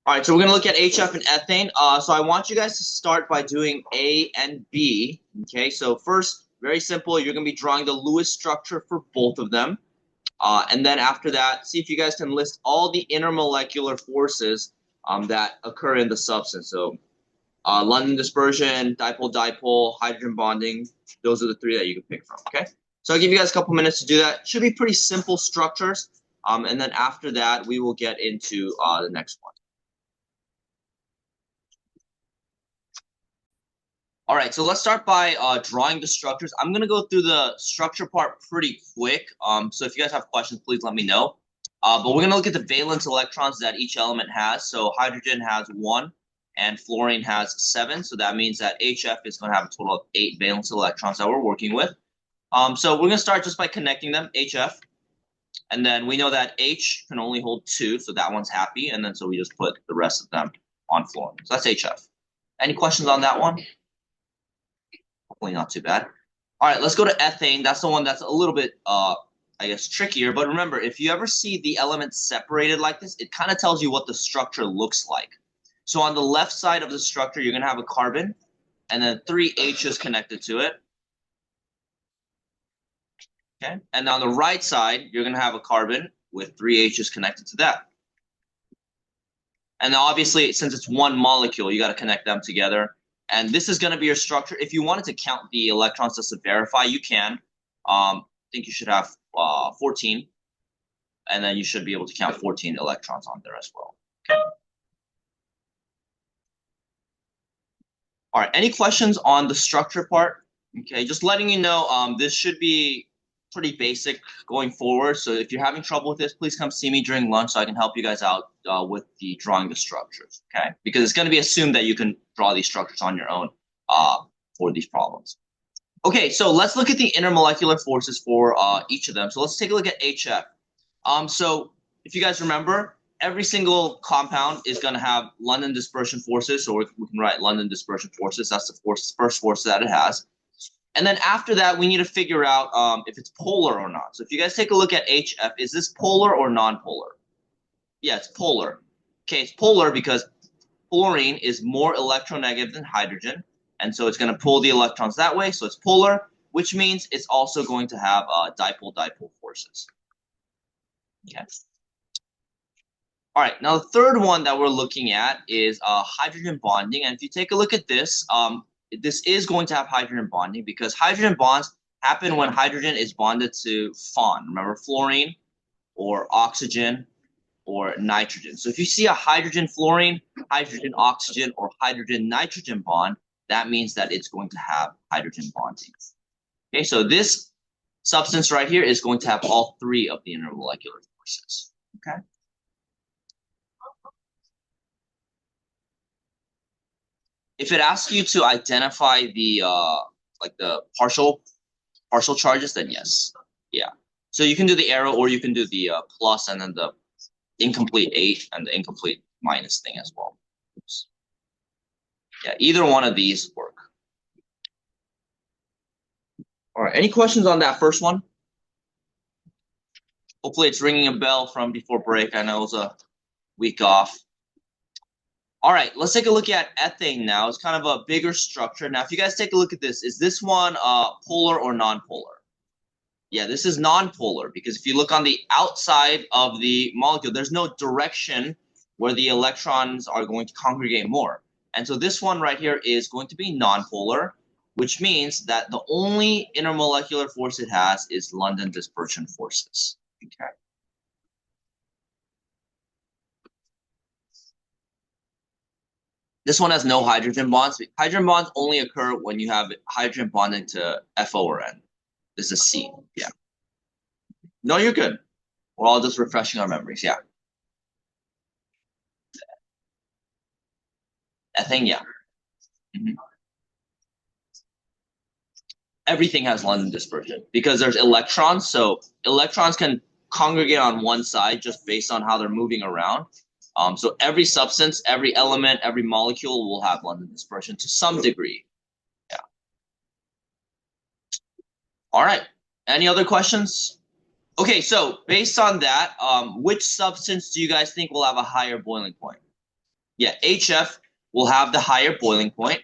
All right, so we're going to look at HF and ethane. So I want you guys to start by doing A and B. Okay, so first, very simple, you're going to be drawing the Lewis structure for both of them. And then after that, see if you guys can list all the intermolecular forces that occur in the substance. So London dispersion, dipole-dipole, hydrogen bonding, those are the three that you can pick from, okay? So I'll give you guys a couple minutes to do that. Should be pretty simple structures. And then after that, we will get into the next one. All right, so let's start by drawing the structures. I'm going to go through the structure part pretty quick. So if you guys have questions, please let me know. But we're going to look at the valence electrons that each element has. So hydrogen has 1 and fluorine has 7. So that means that HF is going to have a total of 8 valence electrons that we're working with. So we're going to start just by connecting them, HF. And then we know that H can only hold 2, so that one's happy. And then so we just put the rest of them on fluorine. So that's HF. Any questions on that one? Hopefully not too bad. All right, let's go to ethane. That's the one that's a little bit, I guess, trickier. But remember, if you ever see the elements separated like this, it kind of tells you what the structure looks like. So on the left side of the structure, you're going to have a carbon, and then 3 H's connected to it. Okay, and on the right side, you're going to have a carbon with 3 H's connected to that. And then obviously, since it's one molecule, you got to connect them together. And this is going to be your structure. If you wanted to count the electrons just to verify, you can. I think you should have 14. And then you should be able to count 14 electrons on there as well. Okay. All right, any questions on the structure part? Okay, just letting you know, this should be pretty basic going forward. So if you're having trouble with this, please come see me during lunch so I can help you guys out with the drawing the structures, okay? Because it's going to be assumed that you can draw these structures on your own for these problems. Okay, so let's look at the intermolecular forces for each of them. So let's take a look at HF. So if you guys remember, every single compound is going to have London dispersion forces, so we can write London dispersion forces. That's the first force that it has. And then after that, we need to figure out if it's polar or not. So if you guys take a look at HF, is this polar or non-polar? Yeah, it's polar. Okay, it's polar because fluorine is more electronegative than hydrogen. And so it's going to pull the electrons that way. So it's polar, which means it's also going to have dipole-dipole forces. Okay. All right, now the third one that we're looking at is hydrogen bonding. And if you take a look at this, this is going to have hydrogen bonding because hydrogen bonds happen when hydrogen is bonded to FON. Remember, fluorine or oxygen or nitrogen. So if you see a hydrogen fluorine, hydrogen oxygen, or hydrogen nitrogen bond, that means that it's going to have hydrogen bonding. Okay, so this substance right here is going to have all 3 of the intermolecular forces. Okay. If it asks you to identify the like the partial charges, then yes, yeah. So you can do the arrow, or you can do the plus and then the incomplete 8 and the incomplete minus thing as well. Oops. Yeah, either one of these work. All right, any questions on that first one? Hopefully it's ringing a bell from before break. I know it was a week off. All right, let's take a look at ethane now. It's kind of a bigger structure. Now, if you guys take a look at this, is this one polar or non-polar? Yeah, this is non-polar because if you look on the outside of the molecule, there's no direction where the electrons are going to congregate more. And so this one right here is going to be non-polar, which means that the only intermolecular force it has is London dispersion forces. Okay. This one has no hydrogen bonds. Hydrogen bonds only occur when you have hydrogen bonding to FO or N. This is C. Yeah. No, you're good. We're all just refreshing our memories. Yeah. Ethane, yeah. Everything has London dispersion because there's electrons. So electrons can congregate on one side just based on how they're moving around. So every substance, every element, every molecule will have London dispersion to some degree. Yeah. All right. Any other questions? Okay, so based on that, which substance do you guys think will have a higher boiling point? Yeah, HF will have the higher boiling point.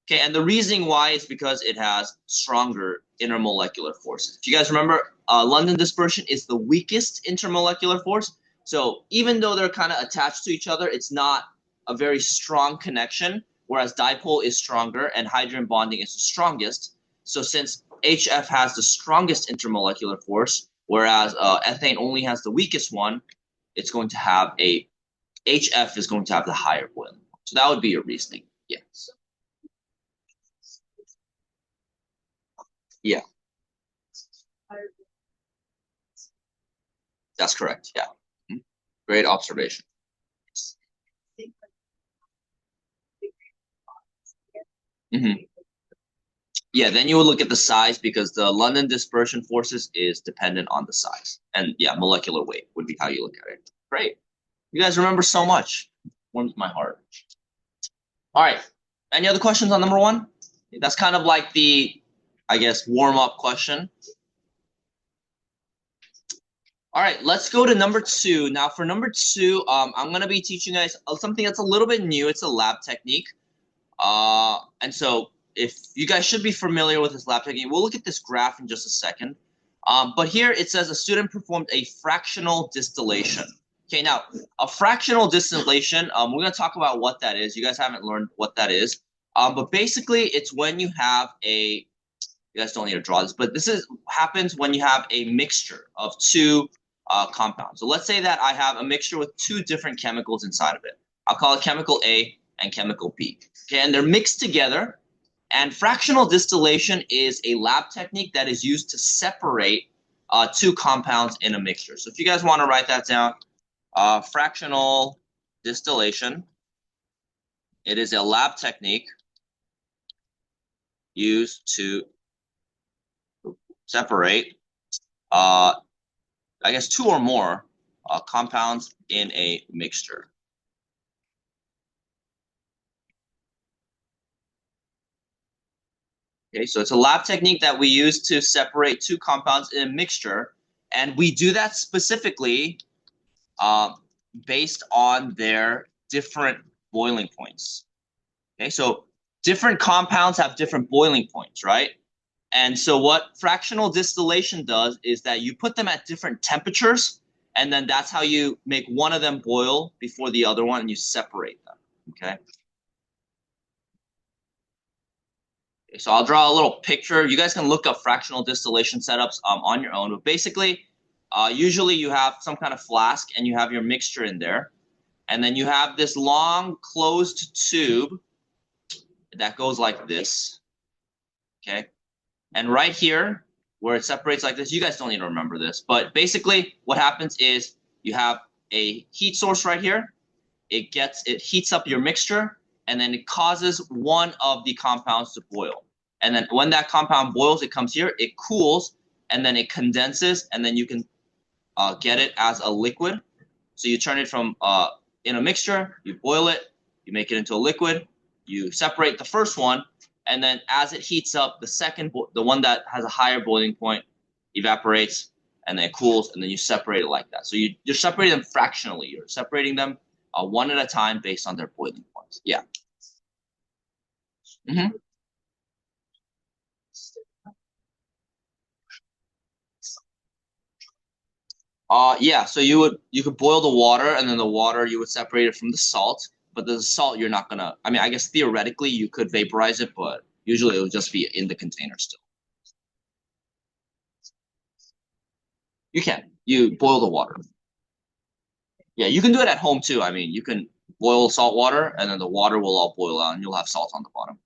Okay, and the reason why is because it has stronger intermolecular forces. If you guys remember, London dispersion is the weakest intermolecular force. So even though they're kind of attached to each other, it's not a very strong connection, whereas dipole is stronger and hydrogen bonding is the strongest. So since HF has the strongest intermolecular force, whereas ethane only has the weakest one, it's going to have a HF is going to have the higher boiling point. So that would be your reasoning. Yes. Yeah, that's correct. Yeah. Mhm. Great observation. Hmm. Yeah, then you would look at the size because the London dispersion forces is dependent on the size. And yeah, molecular weight would be how you look at it. Great. You guys remember so much. Warms my heart. All right. Any other questions on number one? That's kind of like the, I guess, warm up question. All right, let's go to number two. Now, for number two, I'm going to be teaching you guys something that's a little bit new. It's a lab technique. And so if you guys should be familiar with this lab technique, we'll look at this graph in just a second. But here it says a student performed a fractional distillation. Okay, now a fractional distillation, we're going to talk about what that is. You guys haven't learned what that is. But basically, it's when you have a, you guys don't need to draw this, but this is happens when you have a mixture of two compounds. So let's say that I have a mixture with two different chemicals inside of it. I'll call it chemical A and chemical B. Okay, and they're mixed together. And fractional distillation is a lab technique that is used to separate two compounds in a mixture. So if you guys want to write that down, fractional distillation, it is a lab technique used to separate, I guess, two or more compounds in a mixture. Okay, so it's a lab technique that we use to separate two compounds in a mixture, and we do that specifically uh, based on their different boiling points. Okay, so different compounds have different boiling points, right? And so what fractional distillation does is that you put them at different temperatures, and then that's how you make one of them boil before the other one, and you separate them. Okay. So I'll draw a little picture. You guys can look up fractional distillation setups on your own. But basically, usually you have some kind of flask and you have your mixture in there. And then you have this long closed tube that goes like this. Okay. And right here, where it separates like this, you guys don't need to remember this. But basically, what happens is you have a heat source right here. It heats up your mixture, and then it causes one of the compounds to boil. And then when that compound boils, it comes here, it cools, and then it condenses, and then you can get it as a liquid. So you turn it from in a mixture, you boil it, you make it into a liquid, you separate the first one, and then as it heats up, the one that has a higher boiling point evaporates, and then it cools, and then you separate it like that. So you're separating them fractionally. You're separating them one at a time based on their boiling points. Yeah. Mm-hmm. Yeah. So you could boil the water, and then the water you would separate it from the salt. But the salt you're not gonna. I mean, I guess theoretically you could vaporize it, but usually it would just be in the container still. You can. You boil the water. Yeah, you can do it at home too. I mean, you can boil salt water, and then the water will all boil out, and you'll have salt on the bottom.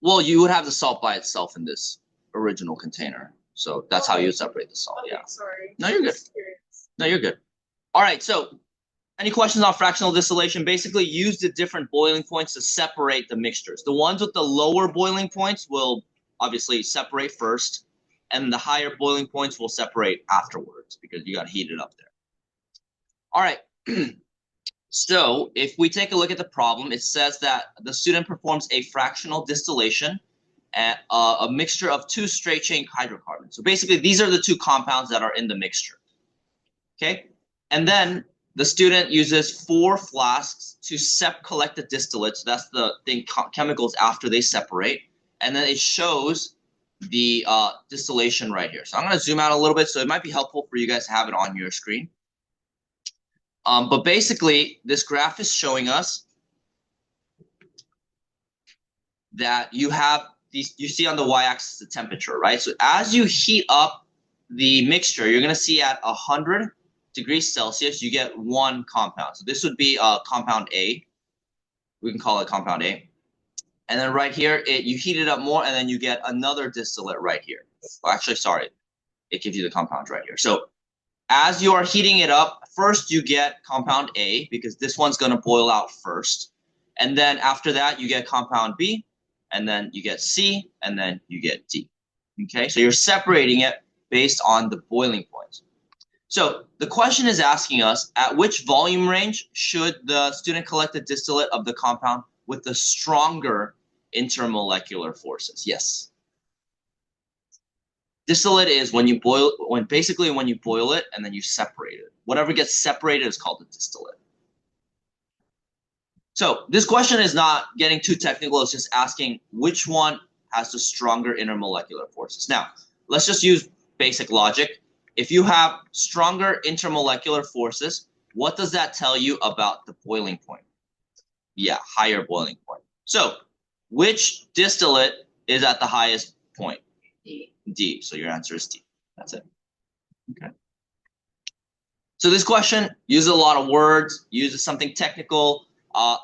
Well, you would have the salt by itself in this original container. So that's how you separate the salt. Yeah. Sorry. No, you're good. No, you're good. All right. So, any questions on fractional distillation? Basically, use the different boiling points to separate the mixtures. The ones with the lower boiling points will obviously separate first, and the higher boiling points will separate afterwards because you got to heat it up there. All right. So if we take a look at the problem, it says that the student performs a fractional distillation a mixture of 2 straight chain hydrocarbons. So basically, these are the 2 compounds that are in the mixture. Okay, and then the student uses 4 flasks to collect the distillate. So that's the thing, chemicals after they separate, and then it shows the distillation right here. So I'm going to zoom out a little bit, so it might be helpful for you guys to have it on your screen. But basically, this graph is showing us that you have these. You see on the y-axis the temperature, right? So as you heat up the mixture, you're going to see at 100 degrees Celsius, you get 1 compound. So this would be compound A. We can call it compound A. And then right here, you heat it up more, and then you get another distillate right here. Oh, actually, sorry, it gives you the compounds right here. So as you are heating it up, first you get compound A, because this one's going to boil out first. And then after that, you get compound B, and then you get C, and then you get D. Okay, so you're separating it based on the boiling points. So the question is asking us, at which volume range should the student collect the distillate of the compound with the stronger intermolecular forces? Yes. Distillate is when you boil, basically when you boil it and then you separate it. Whatever gets separated is called a distillate. So this question is not getting too technical. It's just asking which one has the stronger intermolecular forces. Now, let's just use basic logic. If you have stronger intermolecular forces, what does that tell you about the boiling point? Yeah, higher boiling point. So which distillate is at the highest point? D. So your answer is D. That's it. Okay. So this question uses a lot of words, uses something technical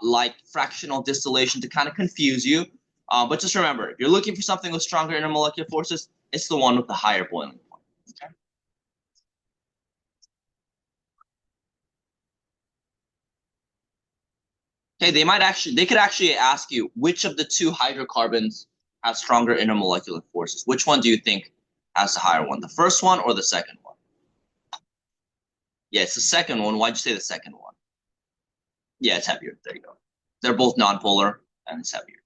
like fractional distillation to kind of confuse you. But just remember, if you're looking for something with stronger intermolecular forces, it's the one with the higher boiling point. Okay. Okay, they could actually ask you which of the 2 hydrocarbons have stronger intermolecular forces. Which one do you think has the higher one? The first one or the second one? Yeah, it's the second one. Why'd you say the second one? Yeah, it's heavier. There you go. They're both nonpolar and it's heavier.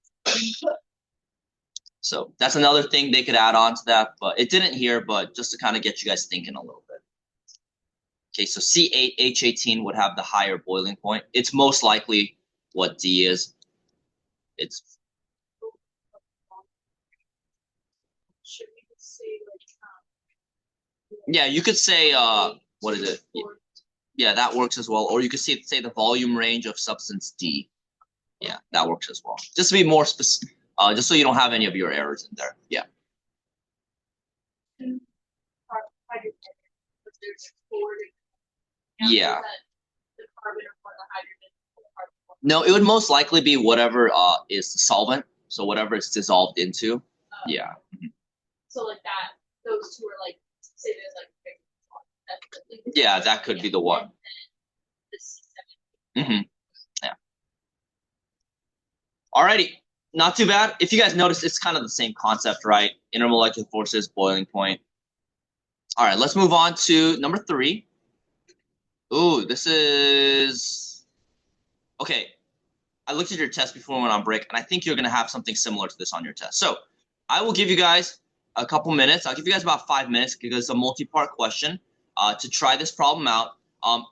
So that's another thing they could add on to that, but it didn't here, but just to kind of get you guys thinking a little bit. Okay, so C8H18 would have the higher boiling point. It's most likely what D is. It's yeah, you could say what is it? Yeah, that works as well. Or you could say the volume range of substance D. Yeah, that works as well. Just to be more specific, just so you don't have any of your errors in there. Yeah. Yeah. No, it would most likely be whatever is the solvent. So whatever it's dissolved into. Yeah. So like that, those 2 are like, say there's like yeah, that could be the one. Mm-hmm. Yeah. Alrighty, not too bad. If you guys notice, it's kind of the same concept, right? Intermolecular forces, boiling point. All right, let's move on to number 3. Ooh, this is okay. I looked at your test before we went on break, and I think you're gonna have something similar to this on your test. So I will give you guys a couple minutes. I'll give you guys about 5 minutes because it's a multi-part question to try this problem out.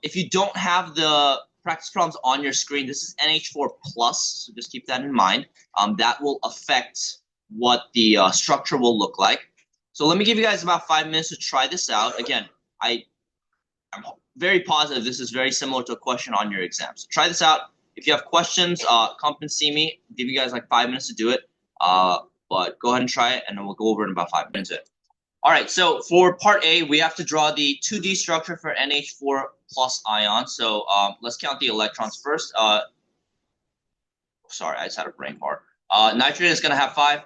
If you don't have the practice problems on your screen, this is NH4+, so just keep that in mind. That will affect what the structure will look like. So let me give you guys about 5 minutes to try this out. Again, I'm very positive this is very similar to a question on your exam. So try this out. If you have questions, come and see me. I'll give you guys like 5 minutes to do it. But go ahead and try it, and then we'll go over it in about 5 minutes. All right, so for part A, we have to draw the 2D structure for NH4+ ion. So let's count the electrons first. Sorry, I just had a brain fart. Nitrogen is going to have 5.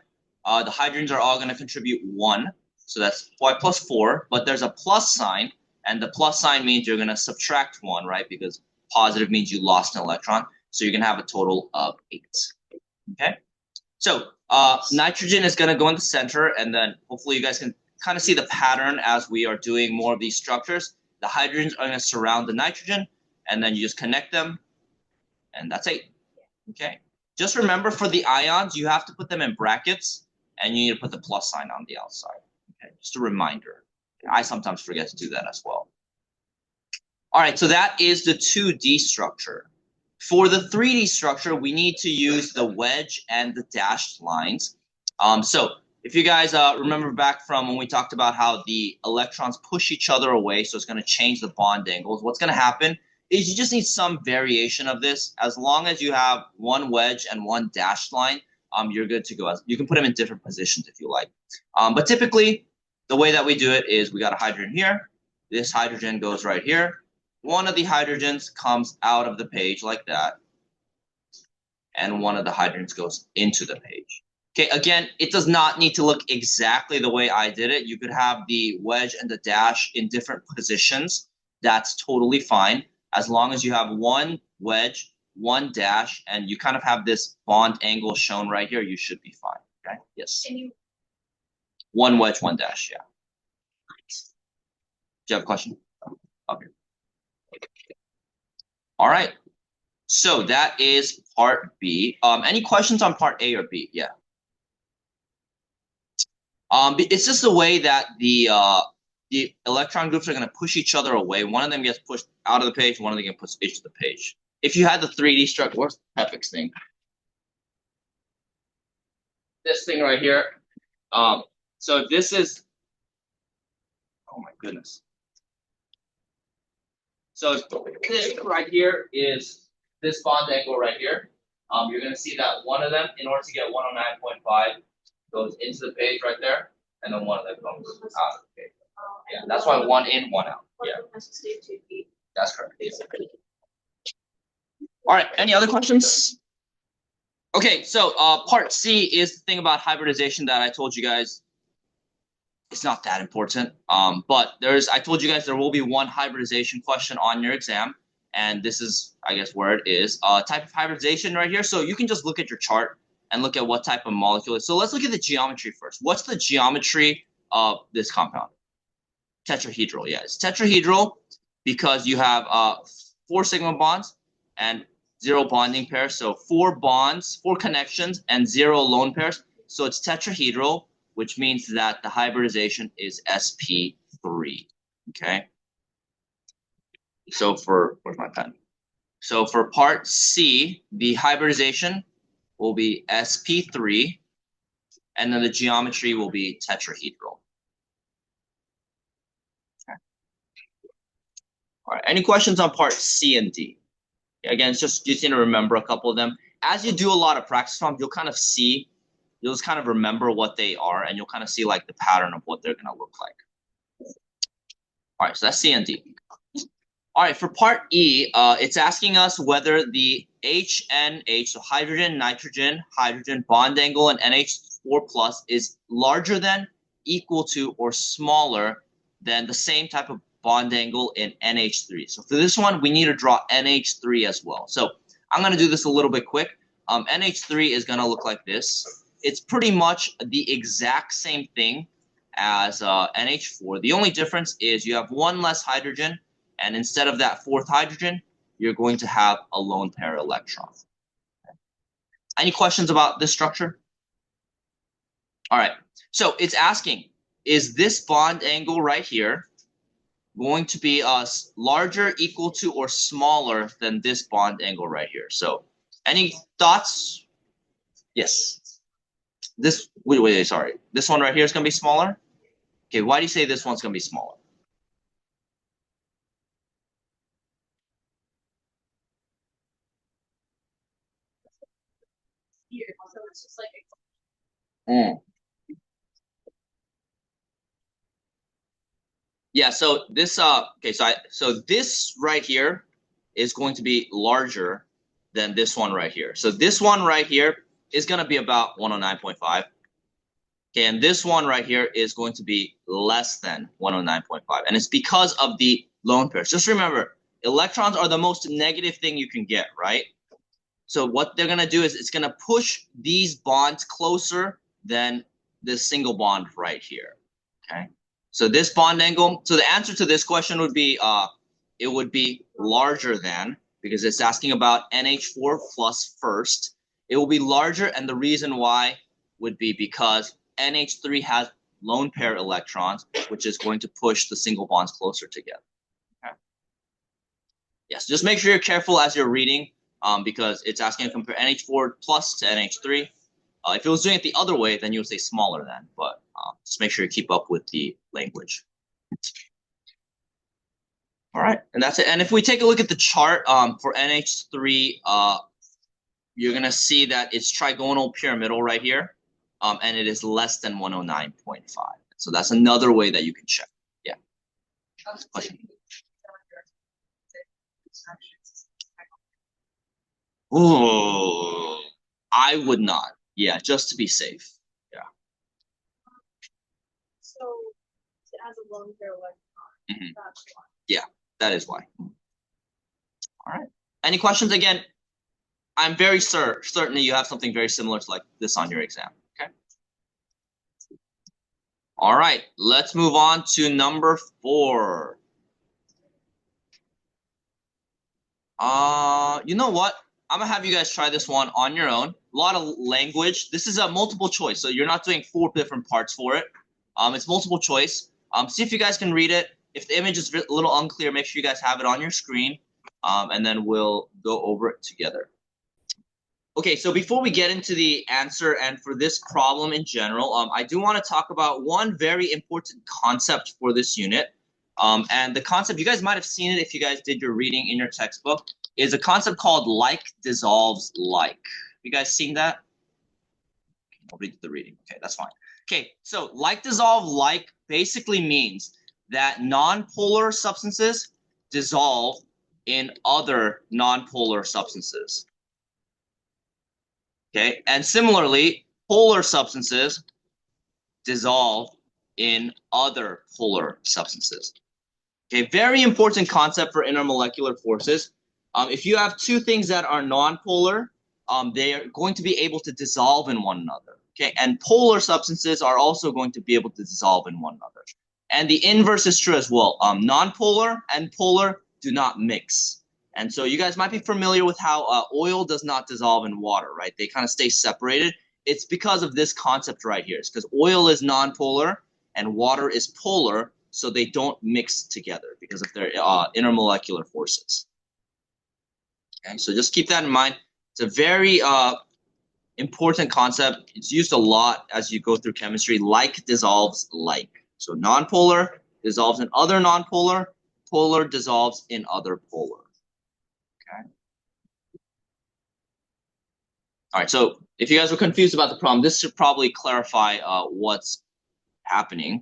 The hydrogens are all going to contribute 1. So that's 5 plus 4. But there's a plus sign, and the plus sign means you're going to subtract 1, right? Because positive means you lost an electron. So you're going to have a total of 8. Okay? So nitrogen is going to go in the center, and then hopefully you guys can kind of see the pattern as we are doing more of these structures. The hydrogens are going to surround the nitrogen, and then you just connect them, and that's it. Okay? Just remember, for the ions, you have to put them in brackets, and you need to put the plus sign on the outside. Okay, just a reminder. I sometimes forget to do that as well. All right, so that is the 2D structure. For the 3D structure, we need to use the wedge and the dashed lines. So if you guys remember back from when we talked about how the electrons push each other away, so it's going to change the bond angles, what's going to happen is you just need some variation of this. As long as you have one wedge and one dashed line, you're good to go. You can put them in different positions if you like. But typically, the way that we do it is we got a hydrogen here. This hydrogen goes right here. One of the hydrogens comes out of the page like that, and one of the hydrogens goes into the page. Okay, again, it does not need to look exactly the way I did it. You could have the wedge and the dash in different positions. That's totally fine. As long as you have one wedge, one dash, and you kind of have this bond angle shown right here, you should be fine. Okay, yes. One wedge, one dash, yeah. Do you have a question? Okay. All right. So that is part B. Any questions on part A or B? Yeah. It's just the way that the electron groups are going to push each other away. One of them gets pushed out of the page. One of them gets pushed into the page. If you had the 3D structure, where's the Pepix thing? This thing right here. So this is. Oh my goodness. So this right here is this bond angle right here. You're going to see that one of them, in order to get 109.5, goes into the page right there, and then one of them comes out of the page. Yeah, that's why one in, one out. Yeah, that's correct. All right, any other questions? Okay, so part C is the thing about hybridization that I told you guys. It's not that important, but I told you guys there will be one hybridization question on your exam, and this is, I guess, where it is. Type of hybridization right here. So you can just look at your chart and look at what type of molecule. So let's look at the geometry first. What's the geometry of this compound? Tetrahedral, yeah. It's tetrahedral because you have 4 sigma bonds and 0 bonding pairs. So 4 bonds, 4 connections, and 0 lone pairs. So it's tetrahedral, which means that the hybridization is sp3, okay? So where's my pen? So for part C, the hybridization will be sp3, and then the geometry will be tetrahedral. Okay. All right, any questions on part C and D? Again, it's just you need to remember a couple of them. As you do a lot of practice problems, you'll kind of see, you'll just kind of remember what they are, and you'll kind of see like the pattern of what they're going to look like. All right, so that's C and D. All right, for part E, it's asking us whether the HNH, so hydrogen, nitrogen, hydrogen bond angle in NH4 plus is larger than, equal to, or smaller than the same type of bond angle in NH3. So for this one, we need to draw NH3 as well. So I'm going to do this a little bit quick. NH3 is going to look like this. It's pretty much the exact same thing as NH4. The only difference is you have one less hydrogen, and instead of that 4th hydrogen, you're going to have a lone pair electron. Any questions about this structure? All right, so it's asking, is this bond angle right here going to be larger, equal to, or smaller than this bond angle right here? So any thoughts? Yes. Wait, sorry. This one right here is going to be smaller? Okay, why do you say this one's going to be smaller? So it's just like Yeah, so this okay, so this right here is going to be larger than this one right here. So this one right here is going to be about 109.5. Okay, and this one right here is going to be less than 109.5. And it's because of the lone pairs. Just remember, electrons are the most negative thing you can get, right? So what they're going to do is it's going to push these bonds closer than this single bond right here, okay? So this bond angle, so the answer to this question would be, it would be larger than, because it's asking about NH4 plus first. It will be larger, and the reason why would be because NH3 has lone pair electrons, which is going to push the single bonds closer together. Okay. Yes, just make sure you're careful as you're reading, because it's asking to compare NH4 plus to NH3. If it was doing it the other way, then you would say smaller than, but just make sure you keep up with the language. All right, and that's it. And if we take a look at the chart for NH3, you're going to see that it's trigonal pyramidal right here, and it is less than 109.5. So that's another way that you can check. Yeah. Question. Ooh, I would not. Yeah, just to be safe. Yeah. So it has a lone pair electron. That's why. Yeah, that is why. All right. Any questions? Again, I'm very certain that you have something very similar to like this on your exam. Okay. All right, let's move on to number 4. You know what? I'm gonna have you guys try this one on your own. A lot of language. This is a multiple choice, so you're not doing 4 different parts for it. It's multiple choice. See if you guys can read it. If the image is a little unclear, make sure you guys have it on your screen, and then we'll go over it together. Okay, so before we get into the answer and for this problem in general, I do want to talk about one very important concept for this unit. And the concept, you guys might have seen it if you guys did your reading in your textbook, is a concept called like dissolves like. You guys seen that? I'll read the reading. Okay, that's fine. Okay, so like dissolve like basically means that nonpolar substances dissolve in other nonpolar substances. Okay, and similarly, polar substances dissolve in other polar substances. Okay, very important concept for intermolecular forces. If you have 2 things that are nonpolar, they are going to be able to dissolve in one another. Okay, and polar substances are also going to be able to dissolve in one another. And the inverse is true as well. Nonpolar and polar do not mix. And so you guys might be familiar with how oil does not dissolve in water, right? They kind of stay separated. It's because of this concept right here. It's because oil is nonpolar and water is polar, so they don't mix together because of their intermolecular forces. Okay, so just keep that in mind. It's a very important concept. It's used a lot as you go through chemistry. Like dissolves like. So nonpolar dissolves in other nonpolar. Polar dissolves in other polar. Okay. All right, so if you guys were confused about the problem, this should probably clarify what's happening.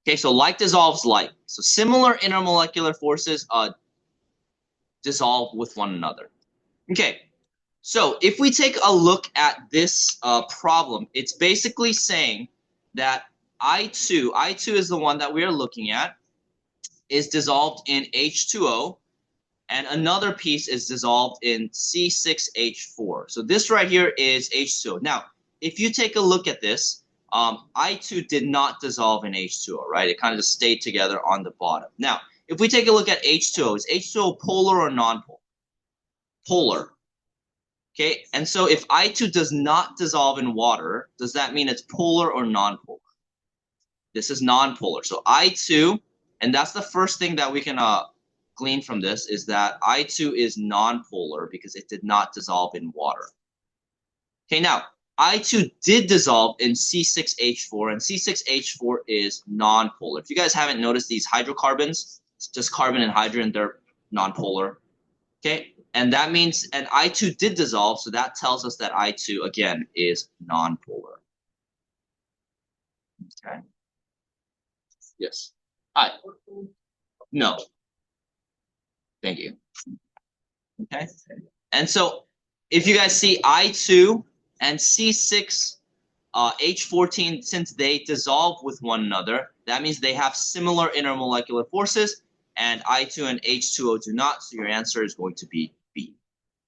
Okay, so like dissolves like. So similar intermolecular forces dissolve with one another. Okay, so if we take a look at this problem, it's basically saying that I2 is the one that we are looking at, is dissolved in H2O, and another piece is dissolved in C6H4. So this right here is H2O. Now, if you take a look at this, I2 did not dissolve in H2O, right? It kind of just stayed together on the bottom. Now, if we take a look at H2O, is H2O polar or non-polar? Polar. Okay, and so if I2 does not dissolve in water, does that mean it's polar or non-polar? This is non-polar. So I2, and that's the first thing that we can glean from this, is that I2 is non-polar because it did not dissolve in water. Okay, now, I2 did dissolve in C6H4, and C6H4 is non-polar. If you guys haven't noticed these hydrocarbons, it's just carbon and hydrogen, they're non-polar. Okay, and that means, and I2 did dissolve, so that tells us that I2, again, is non-polar. Okay. Yes. Hi. No. Thank you. Okay. And so if you guys see I2 and C6 H14, since they dissolve with one another, that means they have similar intermolecular forces, and I2 and H2O do not, so your answer is going to be B.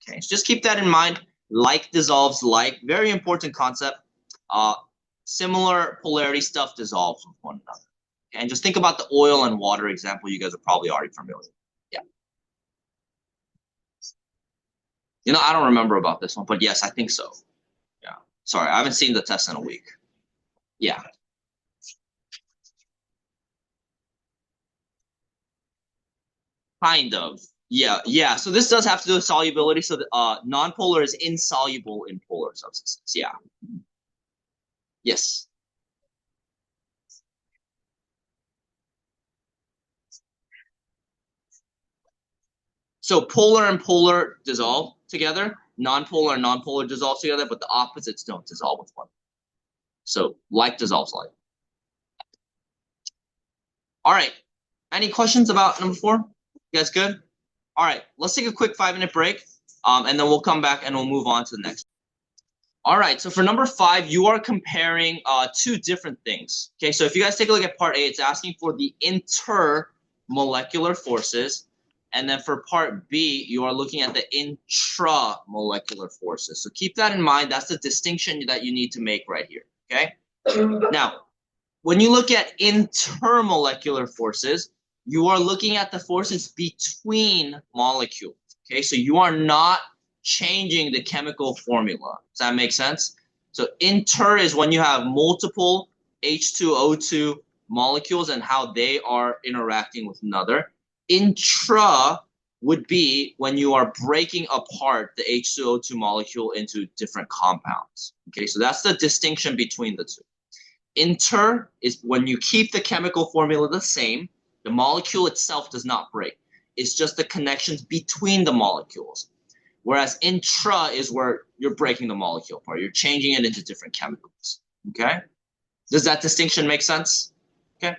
Okay, so just keep that in mind. Like dissolves like, very important concept. Similar polarity stuff dissolves with one another. Okay, and just think about the oil and water example you guys are probably already familiar with. Yeah. You know, I don't remember about this one, but yes, I think so. Yeah. Sorry, I haven't seen the test in a week. Yeah. Kind of. Yeah, yeah. So this does have to do with solubility. So the nonpolar is insoluble in polar substances. Yeah. Yes. So polar and polar dissolve together. Nonpolar and nonpolar dissolve together, but the opposites don't dissolve with one. So like dissolves like. All right. Any questions about number 4? You guys good? All right. Let's take a quick 5-minute break, and then we'll come back and we'll move on to the next. All right, so for number 5, you are comparing two different things. Okay, so if you guys take a look at part A, it's asking for the intermolecular forces. And then for part B, you are looking at the intramolecular forces. So keep that in mind. That's the distinction that you need to make right here. Okay? Now, when you look at intermolecular forces, you are looking at the forces between molecules. Okay, so you are not changing the chemical formula. Does that make sense? So inter is when you have multiple H2O2 molecules and how they are interacting with another. Intra would be when you are breaking apart the H2O2 molecule into different compounds. Okay, so that's the distinction between the two. Inter is when you keep the chemical formula the same, the molecule itself does not break. It's just the connections between the molecules. Whereas intra is where you're breaking the molecule apart. You're changing it into different chemicals. Okay? Does that distinction make sense? Okay.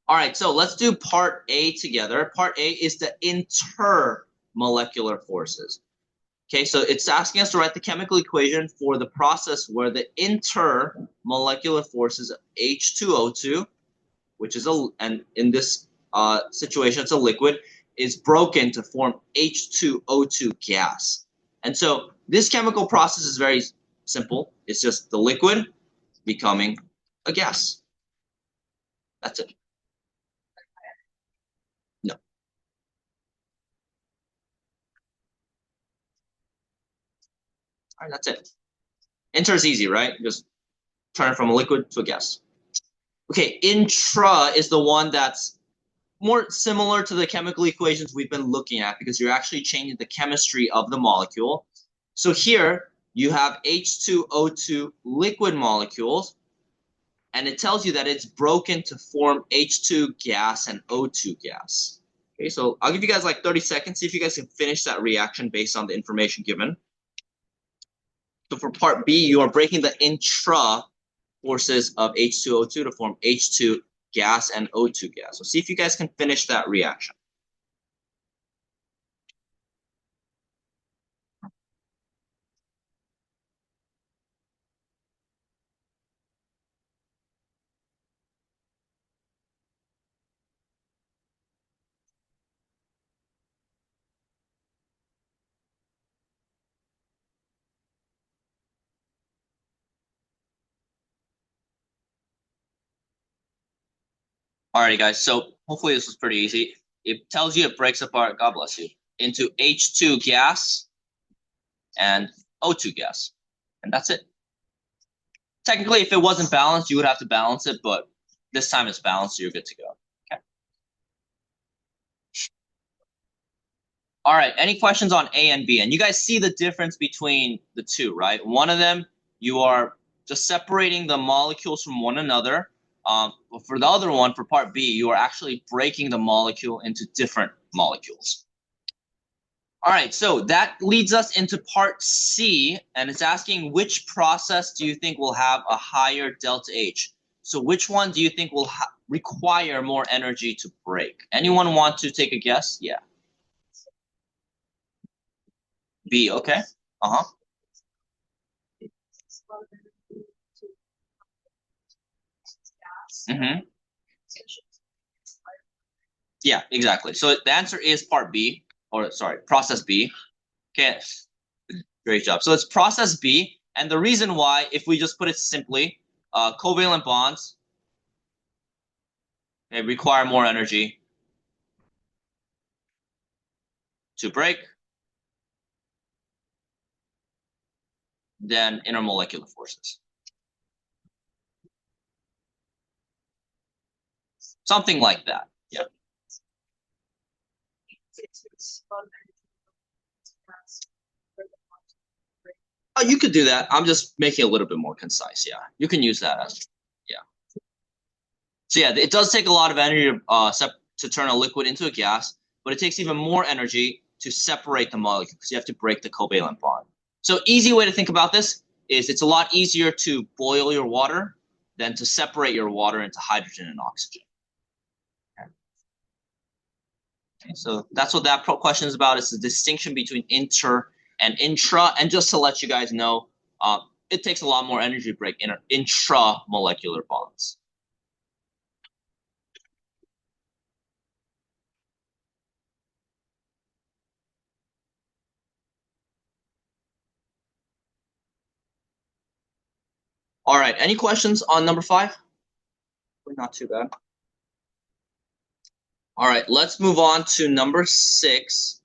All right, so let's do part A together. Part A is the intermolecular forces. Okay, so it's asking us to write the chemical equation for the process where the intermolecular forces of H2O2, which is and in this situation it's a liquid, is broken to form H2O2 gas. And so this chemical process is very simple. It's just the liquid becoming a gas. That's it. No. All right, that's it. Inter is easy, right? Just turn it from a liquid to a gas. Okay, intra is the one that's more similar to the chemical equations we've been looking at because you're actually changing the chemistry of the molecule. So here you have H2O2 liquid molecules, and it tells you that it's broken to form H2 gas and O2 gas. Okay, so I'll give you guys like 30 seconds, see if you guys can finish that reaction based on the information given. So for part B, you are breaking the intra forces of H2O2 to form H2 gas and O2 gas. So see if you guys can finish that reaction. Alrighty, guys. So hopefully this was pretty easy. It tells you it breaks apart, God bless you, into H2 gas and O2 gas. And that's it. Technically, if it wasn't balanced, you would have to balance it, but this time it's balanced, so you're good to go. Okay. All right. Any questions on A and B? And you guys see the difference between the two, right? One of them, you are just separating the molecules from one another. But for the other one, for part B, you are actually breaking the molecule into different molecules. All right, so that leads us into part C, and it's asking which process do you think will have a higher delta H? So which one do you think will require more energy to break? Anyone want to take a guess? Yeah. B, okay. Uh-huh. Mm-hmm. Yeah, exactly. So the answer is part B, or sorry, process B. Okay, great job. So it's process B, and the reason why, if we just put it simply, covalent bonds, they require more energy to break than intermolecular forces. Something like that. Yeah. Oh, you could do that. I'm just making it a little bit more concise. Yeah, you can use that as. Yeah. So yeah, it does take a lot of energy to turn a liquid into a gas, but it takes even more energy to separate the molecule because you have to break the covalent bond. So easy way to think about this is it's a lot easier to boil your water than to separate your water into hydrogen and oxygen. Okay, so that's what that question is about. It's the distinction between inter and intra. And just to let you guys know, it takes a lot more energy to break intramolecular bonds. All right, any questions on number 5? Not too bad. All right, let's move on to number 6.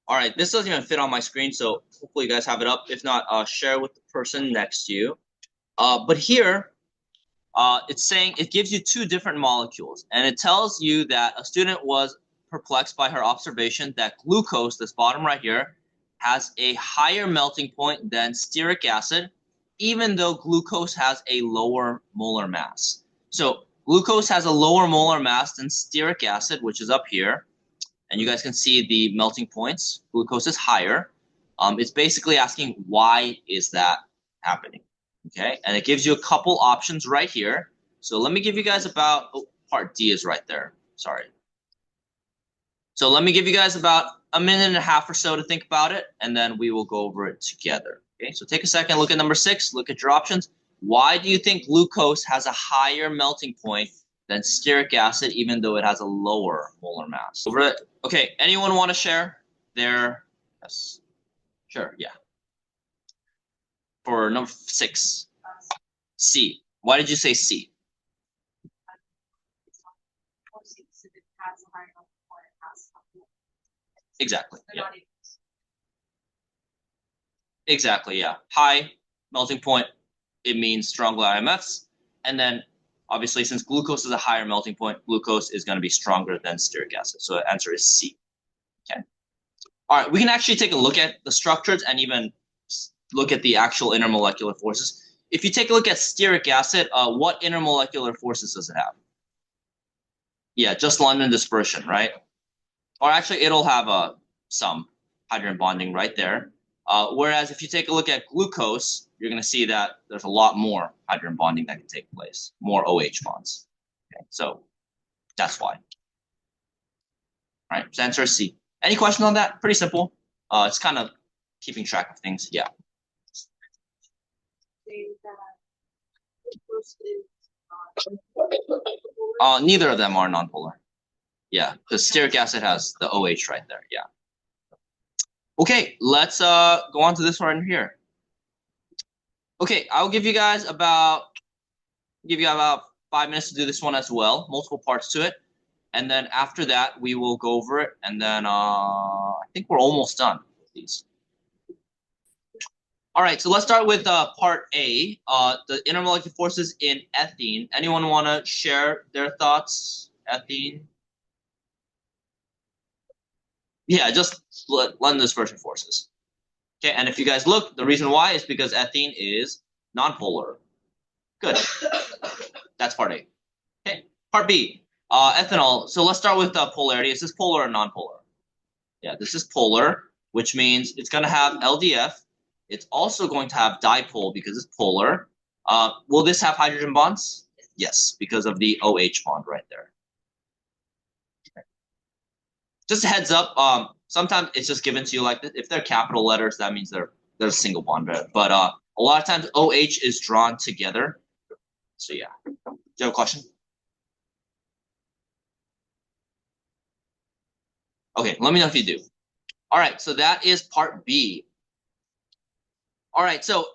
All right, this doesn't even fit on my screen, so hopefully you guys have it up. If not, share with the person next to you. But here, it's saying it gives you 2 different molecules, and it tells you that a student was perplexed by her observation that glucose, this bottom right here, has a higher melting point than stearic acid, even though glucose has a lower molar mass. So glucose has a lower molar mass than stearic acid, which is up here. And you guys can see the melting points. Glucose is higher. It's basically asking why is that happening? Okay, and it gives you a couple options right here. So let me give you guys about, part D is right there. Sorry. So let me give you guys about a minute and a half or so to think about it, and then we will go over it together. Okay, so take a second, look at number 6, look at your options. Why do you think glucose has a higher melting point than stearic acid, even though it has a lower molar mass? Over it. Okay, anyone want to share their, yes, sure, yeah. For number 6, C. Why did you say C? Exactly. Yeah. Exactly. Yeah. High melting point, it means stronger IMFs, and then obviously since glucose is a higher melting point, glucose is going to be stronger than stearic acid. So the answer is C. Okay. All right. We can actually take a look at the structures and even look at the actual intermolecular forces. If you take a look at stearic acid, what intermolecular forces does it have? Yeah, just London dispersion, right? Or actually, it'll have some hydrogen bonding right there. Whereas if you take a look at glucose, you're going to see that there's a lot more hydrogen bonding that can take place, more OH bonds. Okay, so that's why. All right, so answer is C. Any questions on that? Pretty simple. It's kind of keeping track of things. Yeah. Neither of them are nonpolar. Yeah, because stearic acid has the OH right there. Yeah. Okay, let's go on to this one here. Okay, I'll give you guys about 5 minutes to do this one as well. Multiple parts to it, and then after that we will go over it, and then I think we're almost done with these. All right, so let's start with part A, the intermolecular forces in ethene. Anyone want to share their thoughts? Ethene. Yeah, just London dispersion forces. Okay, and if you guys look, the reason why is because ethene is nonpolar. Good. That's part A. Okay, part B, ethanol. So let's start with polarity. Is this polar or nonpolar? Yeah, this is polar, which means it's going to have LDF. It's also going to have dipole because it's polar. Will this have hydrogen bonds? Yes, because of the OH bond right there. Okay. Just a heads up, sometimes it's just given to you like this. If they're capital letters, that means there's a single bond there. But a lot of times OH is drawn together. So yeah. Do you have a question? Okay, let me know if you do. All right, so that is part B. All right, so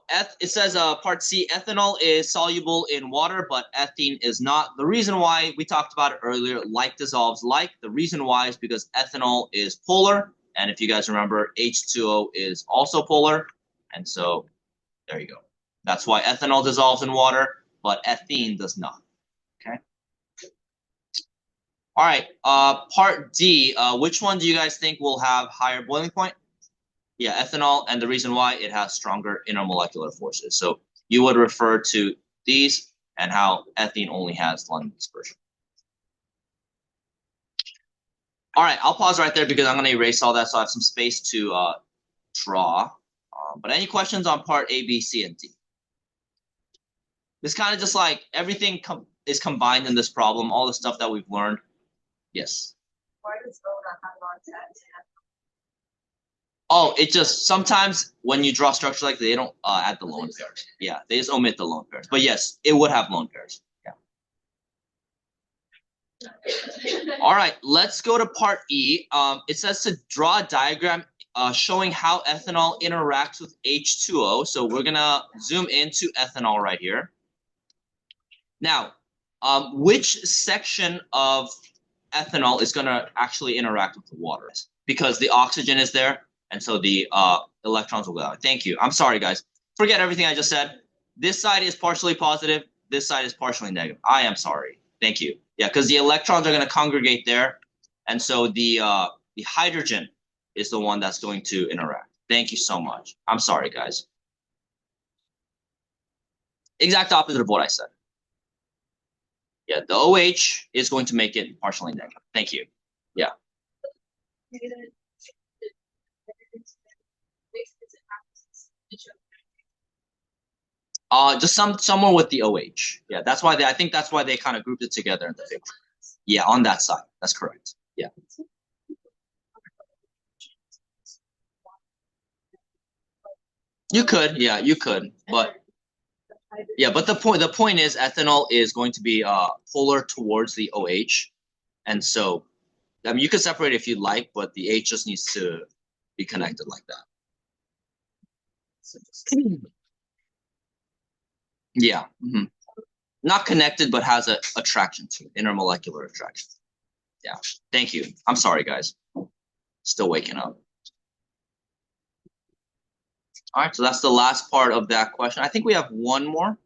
it says part C, ethanol is soluble in water, but ethene is not. The reason why, we talked about it earlier, like dissolves like. The reason why is because ethanol is polar, and if you guys remember, H2O is also polar, and so there you go. That's why ethanol dissolves in water, but ethene does not. Okay. All right, part D, which one do you guys think will have higher boiling point? Yeah, ethanol, and the reason why, it has stronger intermolecular forces. So you would refer to these and how ethene only has London dispersion. All right, I'll pause right there because I'm going to erase all that so I have some space to draw. But any questions on part A, B, C, and D? It's kind of just like everything is combined in this problem, all the stuff that we've learned. Yes. Why does O not have non-set? Oh, it just sometimes when you draw structure like that, they don't add the lone pairs. Yeah, they just omit the lone pairs. But yes, it would have lone pairs. Yeah. All right, let's go to part E. It says to draw a diagram showing how ethanol interacts with H2O. So we're gonna zoom into ethanol right here. Now, which section of ethanol is gonna actually interact with the water? Because the oxygen is there. And so the electrons will go out. Thank you. I'm sorry, guys. Forget everything I just said. This side is partially positive. This side is partially negative. I am sorry. Thank you. Yeah, because the electrons are going to congregate there. And so the hydrogen is the one that's going to interact. Thank you so much. I'm sorry, guys. Exact opposite of what I said. Yeah, the OH is going to make it partially negative. Thank you. Yeah. Just somewhere with the OH. Yeah, that's why I think that's why they kind of grouped it together in the picture. Yeah, on that side. That's correct. Yeah. You could, yeah, you could, but yeah, but the point is ethanol is going to be polar towards the OH, and so I mean you could separate it if you'd like, but the H just needs to be connected like that. Yeah. Mm-hmm. Not connected, but has a attraction to it, intermolecular attraction. Yeah. Thank you. I'm sorry, guys. Still waking up. All right, so that's the last part of that question. I think we have one more.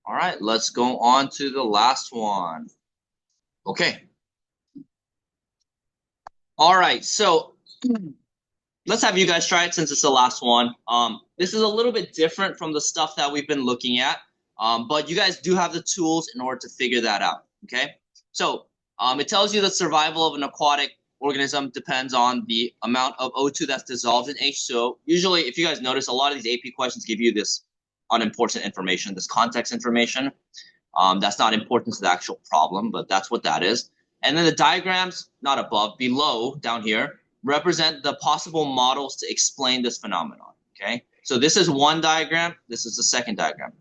All right, let's go on to the last one. Okay. All right, so let's have you guys try it since it's the last one. This is a little bit different from the stuff that we've been looking at, but you guys do have the tools in order to figure that out, okay? So it tells you that survival of an aquatic organism depends on the amount of O2 that's dissolved in H2O. Usually, if you guys notice, a lot of these AP questions give you this unimportant information, this context information. That's not important to the actual problem, but that's what that is. And then the diagrams, not above, below, down here, represent the possible models to explain this phenomenon, okay? So this is one diagram, this is the second diagram.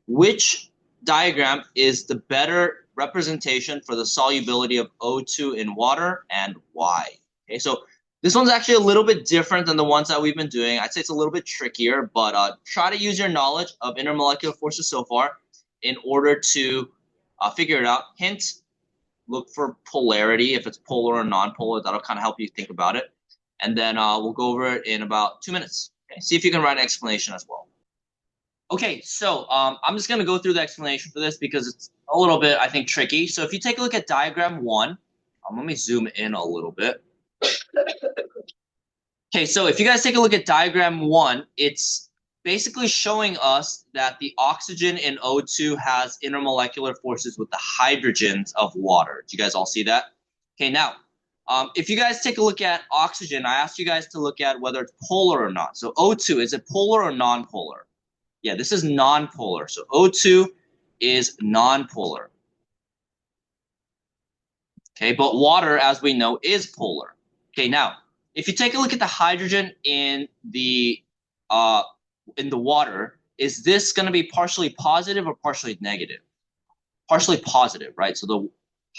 Which diagram is the better representation for the solubility of O2 in water and why? Okay, so this one's actually a little bit different than the ones that we've been doing. I'd say it's a little bit trickier, but try to use your knowledge of intermolecular forces so far in order to figure it out. Hint, look for polarity. If it's polar or non-polar, that'll kind of help you think about it. And then we'll go over it in about 2 minutes. Okay? See if you can write an explanation as well. Okay, so I'm just going to go through the explanation for this because it's a little bit, I think, tricky. So if you take a look at diagram 1, let me zoom in a little bit. Okay, so if you guys take a look at diagram 1, it's basically showing us that the oxygen in O2 has intermolecular forces with the hydrogens of water. Do you guys all see that? Okay, now, if you guys take a look at oxygen, I asked you guys to look at whether it's polar or not. So O2, is it polar or non-polar? Yeah, this is non-polar. So O2 is non-polar. Okay, but water, as we know, is polar. Okay, now, if you take a look at the hydrogen in the water, is this going to be partially positive or partially negative? Partially positive, right? So the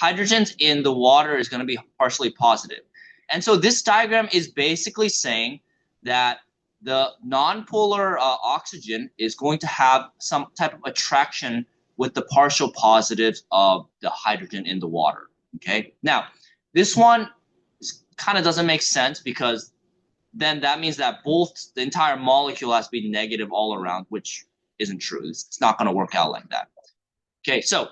hydrogens in the water is going to be partially positive. And so this diagram is basically saying that the nonpolar oxygen is going to have some type of attraction with the partial positives of the hydrogen in the water, okay? Now, this one kind of doesn't make sense because then that means that both the entire molecule has to be negative all around, which isn't true. It's not going to work out like that. Okay, so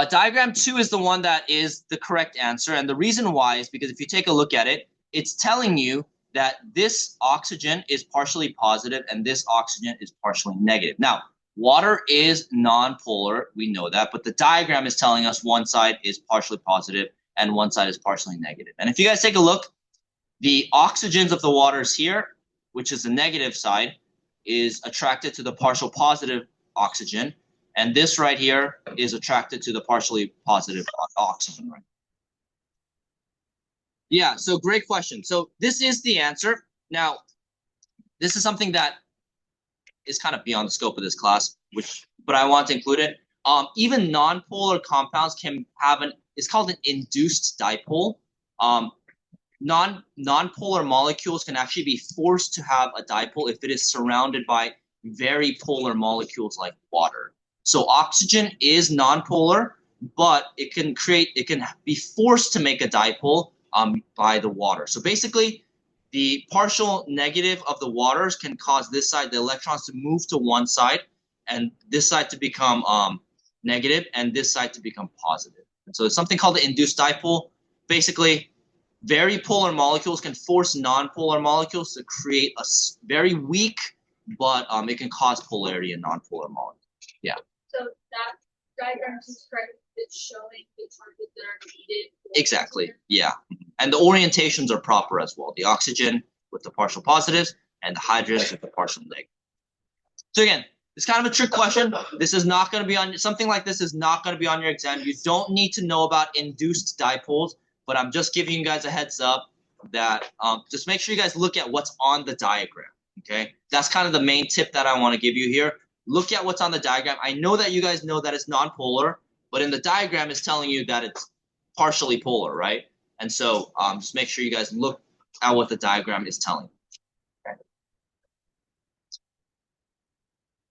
Diagram 2 is the one that is the correct answer. And the reason why is because if you take a look at it, it's telling you that this oxygen is partially positive and this oxygen is partially negative. Now, water is nonpolar, we know that, but the diagram is telling us one side is partially positive and one side is partially negative. And if you guys take a look, the oxygens of the waters here, which is the negative side, is attracted to the partial positive oxygen. And this right here is attracted to the partially positive oxygen, right? Yeah, so great question. So this is the answer. Now, this is something that is kind of beyond the scope of this class, but I want to include it. Even nonpolar compounds can have it's called an induced dipole. Nonpolar molecules can actually be forced to have a dipole if it is surrounded by very polar molecules like water. So oxygen is nonpolar, but it can be forced to make a dipole by the water. So basically, the partial negative of the waters can cause this side, the electrons, to move to one side, and this side to become negative, and this side to become positive. And so it's something called the induced dipole. Basically, very polar molecules can force nonpolar molecules to create a very weak, but it can cause polarity in nonpolar molecules. Yeah. So that diagram is correct. It's showing the charges that are needed. Exactly. Yeah. And the orientations are proper as well. The oxygen with the partial positives and the hydrogens with the partial negatives. So again, it's kind of a trick question. This is not going to be on something like this is not going to be on your exam. You don't need to know about induced dipoles, but I'm just giving you guys a heads up that just make sure you guys look at what's on the diagram. Okay, that's kind of the main tip that I want to give you here. Look at what's on the diagram. I know that you guys know that it's nonpolar, but in the diagram it's telling you that it's partially polar, right? And so just make sure you guys look at what the diagram is telling you.